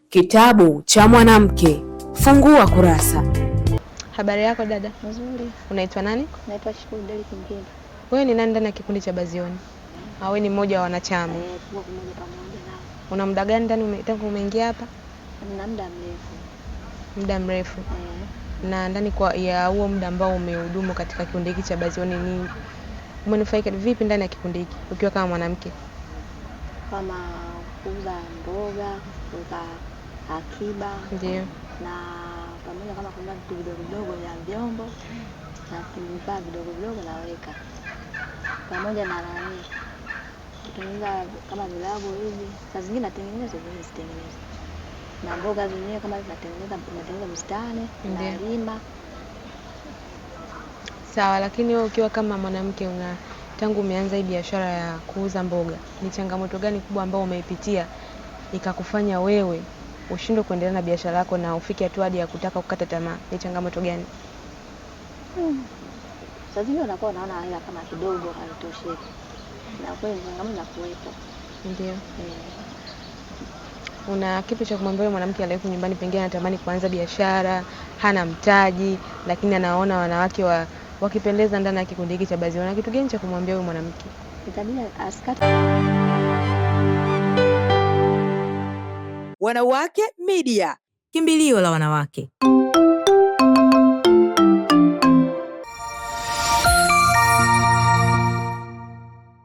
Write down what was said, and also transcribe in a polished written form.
Kitabu cha mwanamke, fungua kurasa. Habari yako dada? Nzuri. Unaitwa nani? Naitwa Shukuru Derek Ngeli. Wewe ni nani ndani ya kikundi cha Bazioni? Au wewe ni mmoja wa wanachama? Tuko pamoja nao. Una muda gani ndani tangu umeingia hapa? Nina muda mrefu. Muda mrefu. Na ndani ya huo muda ambao umehudumu katika kikundi hiki cha Bazioni, ni umenufaika vipi ndani ya kikundi hiki ukiwa kama mwanamke? Kama kuuza mboga, kuweka akiba. Ndio. Na pamoja kama kuna vitu vidogo vidogo vya vyombo na vifaa vidogo vidogo naweka. Pamoja na nani? Kutengeneza kama vilabu hivi. Saa zingine natengeneza zingine. Na mboga zenyewe kama natengeneza bustani, nalima. Sawa, lakini wewe ukiwa kama mwanamke tangu umeanza hii biashara ya kuuza mboga, ni changamoto gani kubwa ambayo umeipitia ikakufanya wewe ushindwe kuendelea na biashara yako na ufike hatua hadi ya kutaka kukata tamaa? Ni changamoto gani? Sasa hivi unakuwa unaona hela kama kidogo haitosheki. Na kweli changamoto inakuwepo. Ndio. Una kipi cha kumwambia mwanamke aliyeko nyumbani pengine anatamani kuanza biashara, hana mtaji, lakini anaona wanawake wakipendeza ndani ya kikundi hiki cha Bazioni? Una kitu gani cha kumwambia huyu mwanamke? Itabidi asikate. Wanawake Media, kimbilio la wanawake.